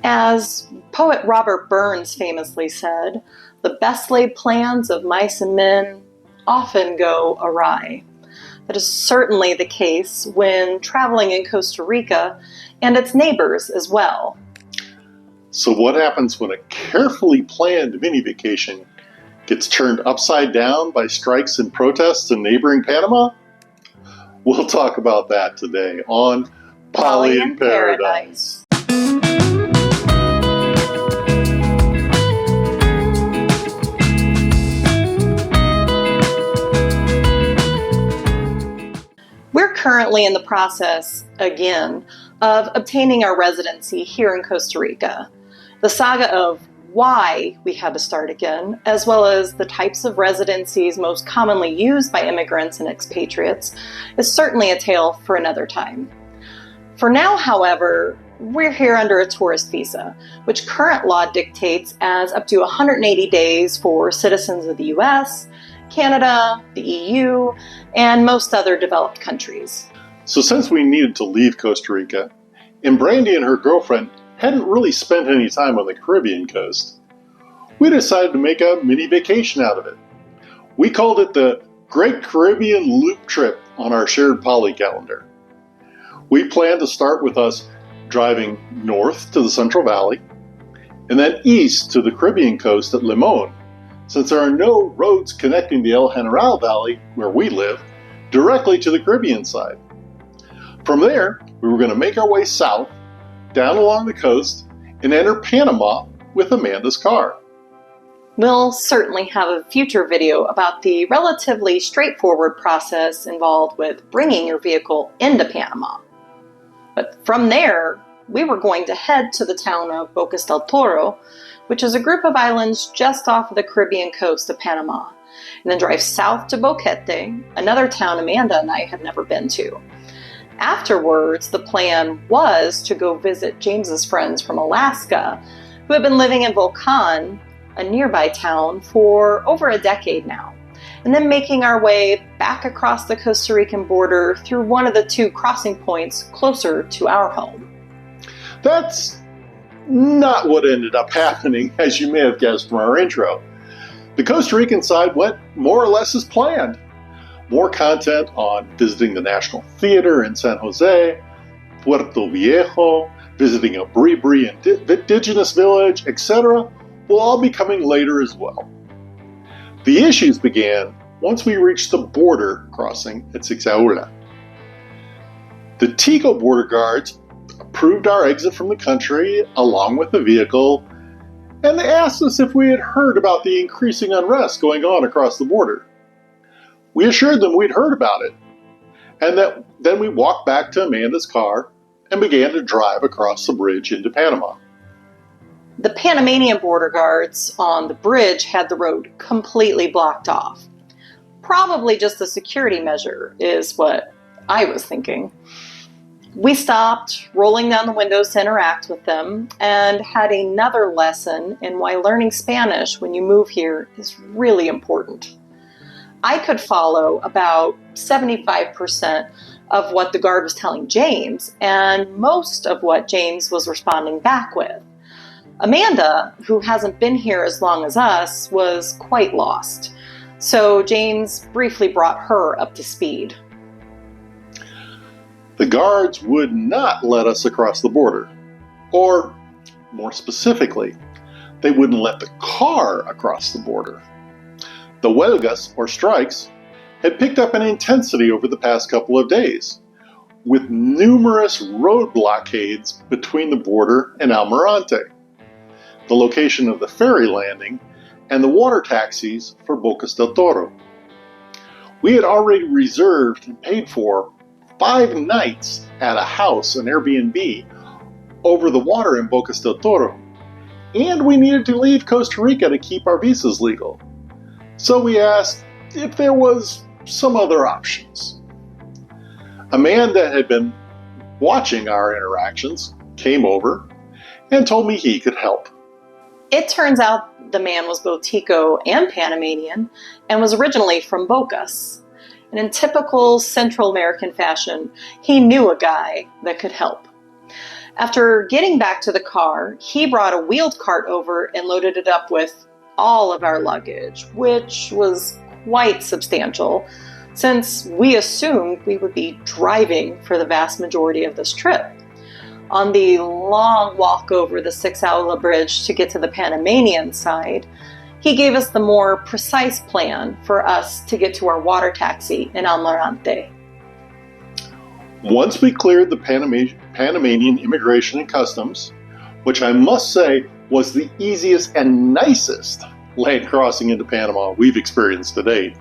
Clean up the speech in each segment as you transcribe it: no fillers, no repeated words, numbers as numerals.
As poet Robert Burns famously said, "The best laid plans of mice and men often go awry." That is certainly the case when traveling in Costa Rica and its neighbors as well. So what happens when a carefully planned mini vacation gets turned upside down by strikes and protests in neighboring Panama? We'll talk about that today on Poly in Paradise. We're currently in the process, again, of obtaining our residency here in Costa Rica. The saga of why we had to start again, as well as the types of residencies most commonly used by immigrants and expatriates, is certainly a tale for another time. For now, however, we're here under a tourist visa, which current law dictates as up to 180 days for citizens of the US, Canada, the EU, and most other developed countries. So since we needed to leave Costa Rica, and Brandy and her girlfriend hadn't really spent any time on the Caribbean coast, we decided to make a mini vacation out of it. We called it the Great Caribbean Loop Trip on our shared Poly calendar. We planned to start with us driving north to the Central Valley, and then east to the Caribbean coast at Limon, since there are no roads connecting the El General Valley, where we live, directly to the Caribbean side. From there, we were going to make our way south, down along the coast, and enter Panama with Amanda's car. We'll certainly have a future video about the relatively straightforward process involved with bringing your vehicle into Panama. But from there, we were going to head to the town of Bocas del Toro, which is a group of islands just off of the Caribbean coast of Panama, and then drive south to Boquete, another town Amanda and I had never been to. Afterwards, the plan was to go visit James's friends from Alaska, who have been living in Volcan, a nearby town, for over a decade now, and then making our way back across the Costa Rican border through one of the two crossing points closer to our home. That's not what ended up happening, as you may have guessed from our intro. The Costa Rican side went more or less as planned. More content on visiting the National Theater in San Jose, Puerto Viejo, visiting a Bribri indigenous village, etc. will all be coming later as well. The issues began once we reached the border crossing at Sixaola. The Tico border guards approved our exit from the country along with the vehicle, and they asked us if we had heard about the increasing unrest going on across the border. We assured them we'd heard about it, and that then we walked back to Amanda's car and began to drive across the bridge into Panama. The Panamanian border guards on the bridge had the road completely blocked off. Probably just a security measure, is what I was thinking. We stopped, rolling down the windows to interact with them, and had another lesson in why learning Spanish when you move here is really important. I could follow about 75% of what the guard was telling James, and most of what James was responding back with. Amanda, who hasn't been here as long as us, was quite lost, so James briefly brought her up to speed. The guards would not let us across the border, or more specifically, they wouldn't let the car across the border. The huelgas, or strikes, had picked up in intensity over the past couple of days, with numerous road blockades between the border and Almirante, the location of the ferry landing, and the water taxis for Bocas del Toro. We had already reserved and paid for 5 nights at a house, an Airbnb, over the water in Bocas del Toro, and we needed to leave Costa Rica to keep our visas legal. So we asked if there was some other options. Amanda had been watching our interactions, came over, and told me he could help. It turns out the man was both Tico and Panamanian, and was originally from Bocas. And in typical Central American fashion, he knew a guy that could help. After getting back to the car, he brought a wheeled cart over and loaded it up with all of our luggage, which was quite substantial, since we assumed we would be driving for the vast majority of this trip. On the long walk over the Sixaola bridge to get to the Panamanian side, he gave us the more precise plan for us to get to our water taxi in Almirante. Once we cleared the Panamanian Immigration and Customs, which I must say was the easiest and nicest land crossing into Panama we've experienced to date,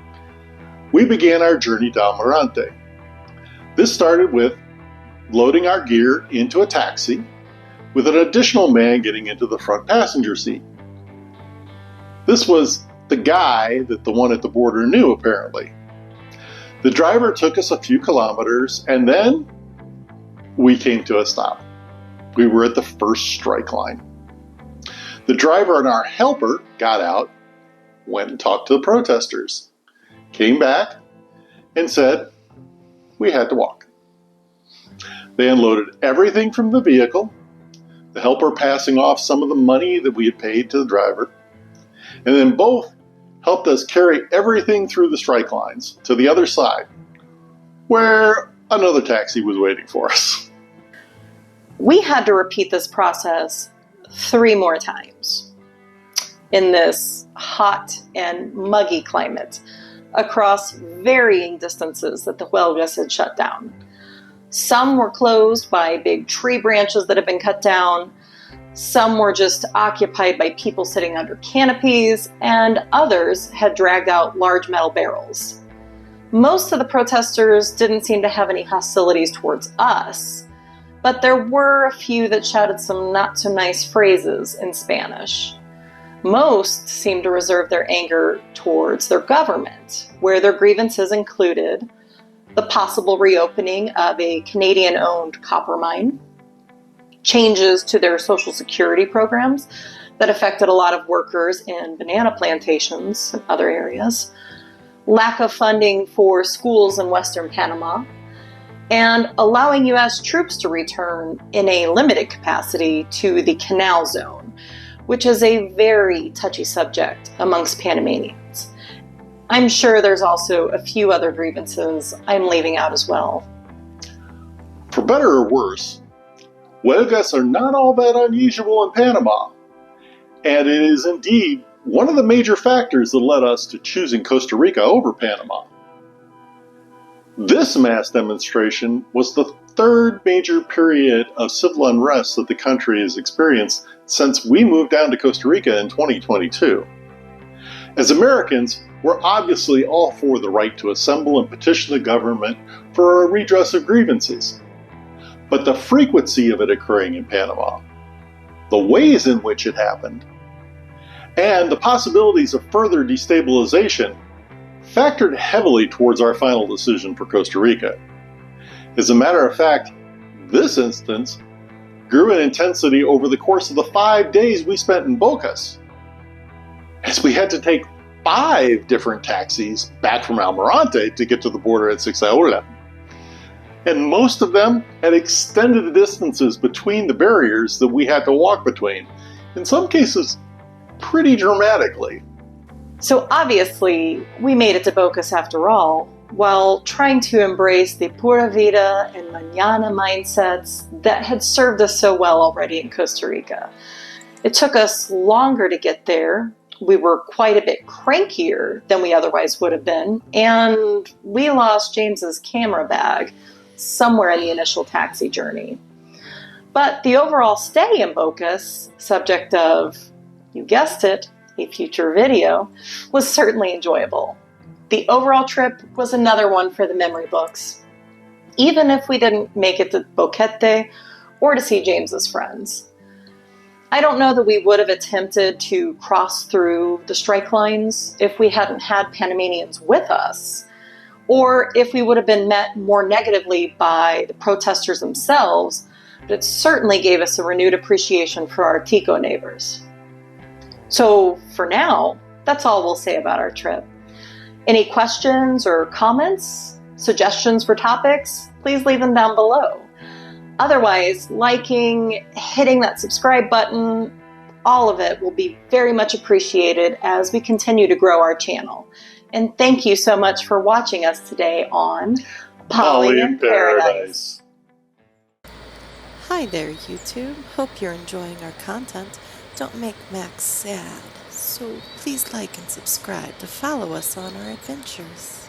we began our journey to Almirante. This started with loading our gear into a taxi, with an additional man getting into the front passenger seat. This was the guy that the one at the border knew, apparently. The driver took us a few kilometers, and then we came to a stop. We were at the first strike line. The driver and our helper got out, went and talked to the protesters, came back, and said we had to walk. They unloaded everything from the vehicle, the helper passing off some of the money that we had paid to the driver, and then both helped us carry everything through the strike lines to the other side, where another taxi was waiting for us. We had to repeat this process 3 more times in this hot and muggy climate across varying distances that the huelgas had shut down. Some were closed by big tree branches that had been cut down. Some were just occupied by people sitting under canopies, and others had dragged out large metal barrels. Most of the protesters didn't seem to have any hostilities towards us, but there were a few that shouted some not-so-nice phrases in Spanish. Most seemed to reserve their anger towards their government, where their grievances included the possible reopening of a Canadian-owned copper mine, changes to their social security programs that affected a lot of workers in banana plantations and other areas, lack of funding for schools in Western Panama, and allowing U.S. troops to return in a limited capacity to the Canal Zone, which is a very touchy subject amongst Panamanians. I'm sure there's also a few other grievances I'm leaving out as well. For better or worse, huelgas are not all that unusual in Panama, and it is indeed one of the major factors that led us to choosing Costa Rica over Panama. This mass demonstration was the third major period of civil unrest that the country has experienced since we moved down to Costa Rica in 2022. As Americans, we're obviously all for the right to assemble and petition the government for a redress of grievances. But the frequency of it occurring in Panama, the ways in which it happened, and the possibilities of further destabilization factored heavily towards our final decision for Costa Rica. As a matter of fact, this instance grew in intensity over the course of the 5 days we spent in Bocas, as we had to take 5 different taxis back from Almirante to get to the border at Sixaola. And most of them had extended the distances between the barriers that we had to walk between, in some cases pretty dramatically. So obviously, we made it to Bocas after all, while trying to embrace the Pura Vida and Mañana mindsets that had served us so well already in Costa Rica. It took us longer to get there. We were quite a bit crankier than we otherwise would have been, and we lost James's camera bag somewhere in the initial taxi journey. But the overall stay in Bocas, subject of, you guessed it, a future video, was certainly enjoyable. The overall trip was another one for the memory books, even if we didn't make it to Boquete or to see James's friends. I don't know that we would have attempted to cross through the strike lines if we hadn't had Panamanians with us, or if we would have been met more negatively by the protesters themselves, but it certainly gave us a renewed appreciation for our Tico neighbors. So for now, that's all we'll say about our trip. Any questions or comments, suggestions for topics, please leave them down below. Otherwise, liking, hitting that subscribe button, all of it will be very much appreciated as we continue to grow our channel. And thank you so much for watching us today on Poly in Paradise. Hi there, YouTube. Hope you're enjoying our content. Don't make Max sad, so please like and subscribe to follow us on our adventures.